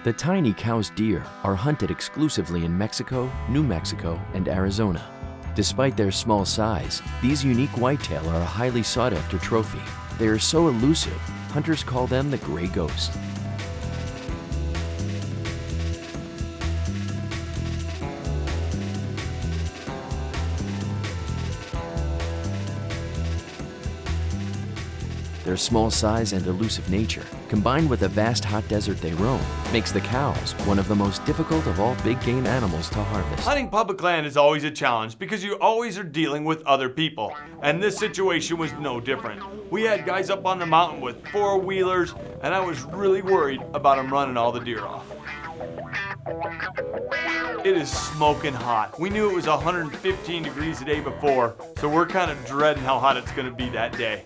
The tiny Coues deer are hunted exclusively in Mexico, New Mexico, and Arizona. Despite their small size, these unique whitetail are a highly sought-after trophy. They are so elusive, hunters call them the gray ghost. Their small size and elusive nature, combined with the vast hot desert they roam, makes the Coues one of the most difficult of all big game animals to harvest. Hunting public land is always a challenge because you always are dealing with other people, and this situation was no different. We had guys up on the mountain with four-wheelers, and I was really worried about them running all the deer off. It is smoking hot. We knew it was 115 degrees the day before, so we're kind of dreading how hot it's going to be that day.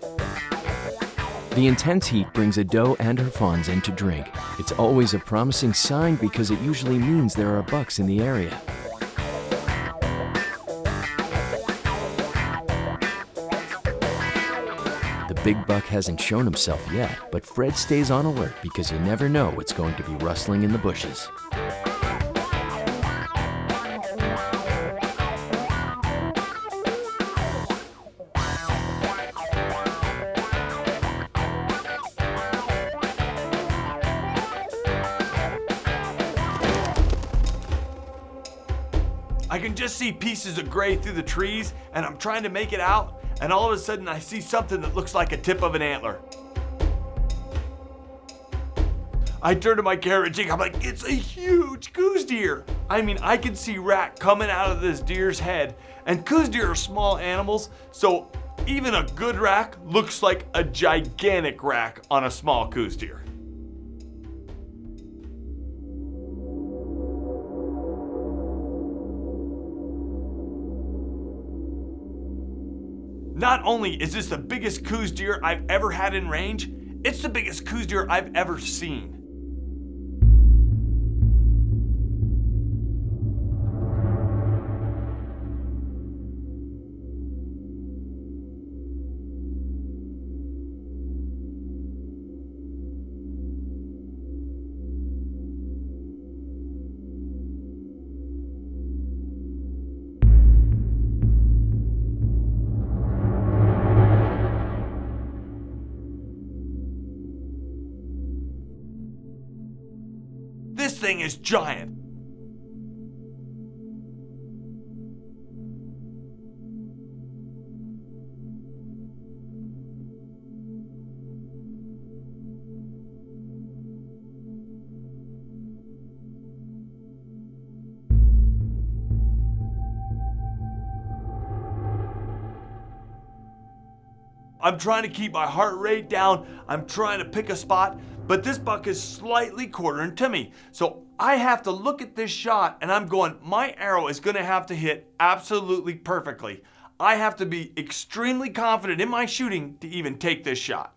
The intense heat brings a doe and her fawns in to drink. It's always a promising sign because it usually means there are bucks in the area. The big buck hasn't shown himself yet, but Fred stays on alert because you never know what's going to be rustling in the bushes. I can just see pieces of gray through the trees, and I'm trying to make it out, and all of a sudden I see something that looks like a tip of an antler. I turn to my camera jig, I'm like, it's a huge Coues deer. I mean, I can see rack coming out of this deer's head, and Coues deer are small animals, so even a good rack looks like a gigantic rack on a small Coues deer. Not only is this the biggest Coues deer I've ever had in range, it's the biggest Coues deer I've ever seen. This thing is giant. I'm trying to keep my heart rate down. I'm trying to pick a spot, but this buck is slightly quartering to me. So I have to look at this shot and I'm going, my arrow is gonna have to hit absolutely perfectly. I have to be extremely confident in my shooting to even take this shot.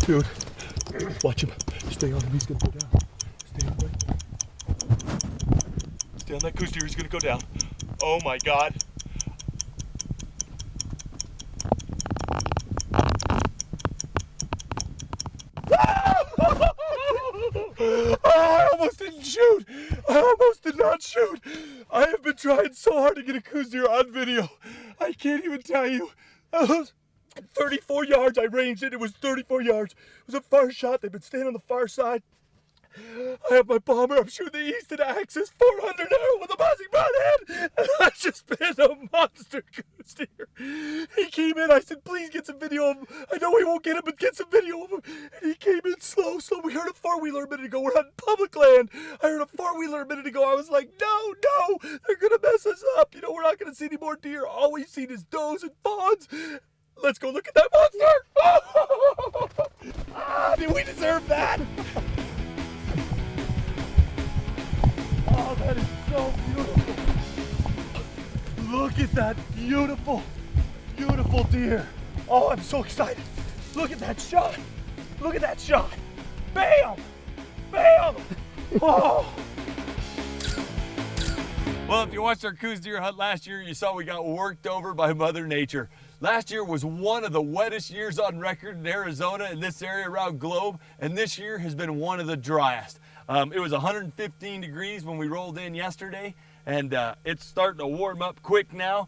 Dude, watch him. Stay on him, he's gonna go down. Stay on him right there. Stay on that Coues deer, he's gonna go down. Oh my God. I almost didn't shoot. I almost did not shoot. I have been trying so hard to get a Coues deer on video. I can't even tell you. 34 yards, I ranged it. It was 34 yards. It was a far shot. They've been staying on the far side. I have my bomber. I'm shooting the Easton axis 400 arrow with a buzzing broadhead. And I just bit a monster Coues deer. He came in. I said, please get some video of him. I know we won't get him, but get some video of him. And he came in slow. We heard a four-wheeler a minute ago. We're on public land. I heard a four-wheeler a minute ago. I was like, no, they're going to mess us up. You know, we're not going to see any more deer. All we've seen is does and fawns. Let's go look at that monster! Did we deserve that? Oh, that is so beautiful. Look at that beautiful, beautiful deer. Oh, I'm so excited. Look at that shot. Look at that shot. Bam! Bam! Oh! Well, if you watched our Coues deer hunt last year, you saw we got worked over by Mother Nature. Last year was one of the wettest years on record in Arizona in this area around Globe, and this year has been one of the driest. It was 115 degrees when we rolled in yesterday, and it's starting to warm up quick now.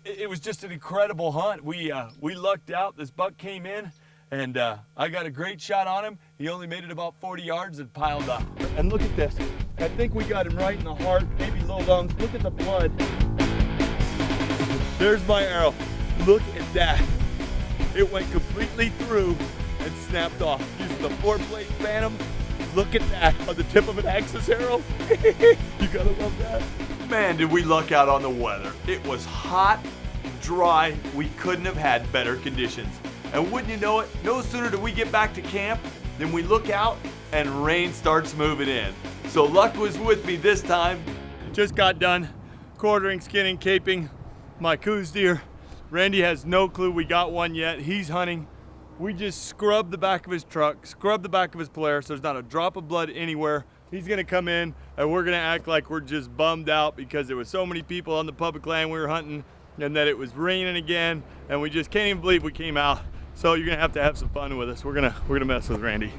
It was just an incredible hunt. We lucked out. This buck came in, and I got a great shot on him. He only made it about 40 yards and piled up. And look at this. I think we got him right in the heart, maybe low lungs. Look at the blood. There's my arrow. Look at that. It went completely through and snapped off. Using the 4-blade Phantom. Look at that on the tip of an Axis arrow. You gotta love that. Man, did we luck out on the weather. It was hot, dry. We couldn't have had better conditions. And wouldn't you know it, no sooner do we get back to camp than we look out and rain starts moving in. So luck was with me this time. Just got done quartering, skinning, caping my Coues deer. Randy has no clue we got one yet. He's hunting. We just scrubbed the back of his truck, scrubbed the back of his Polaris. There's not a drop of blood anywhere. He's gonna come in and we're gonna act like we're just bummed out because there was so many people on the public land we were hunting and that it was raining again and we just can't even believe we came out. So you're gonna have some fun with us. We're gonna mess with Randy.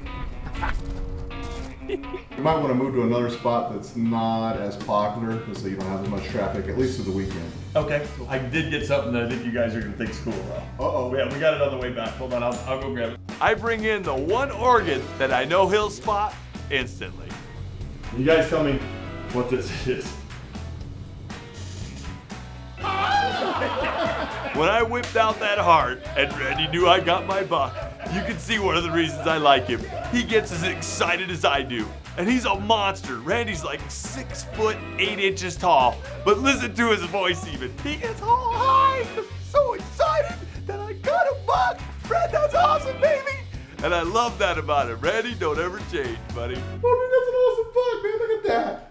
You might want to move to another spot that's not as popular, so you don't have as much traffic, at least through the weekend. Okay, I did get something that I think you guys are gonna think is cool though. Uh-oh. Yeah, we got it on the way back. Hold on, I'll go grab it. I bring in the one organ that I know he'll spot instantly. You guys tell me what this is. When I whipped out that heart and Randy knew I got my buck, you can see one of the reasons I like him. He gets as excited as I do. And he's a monster. Randy's like 6 foot 8 inches tall. But listen to his voice even. He gets all high. I'm so excited that I got a buck. Fred, that's awesome, baby. And I love that about him. Randy, don't ever change, buddy. Oh, that's an awesome buck, man. Look at that.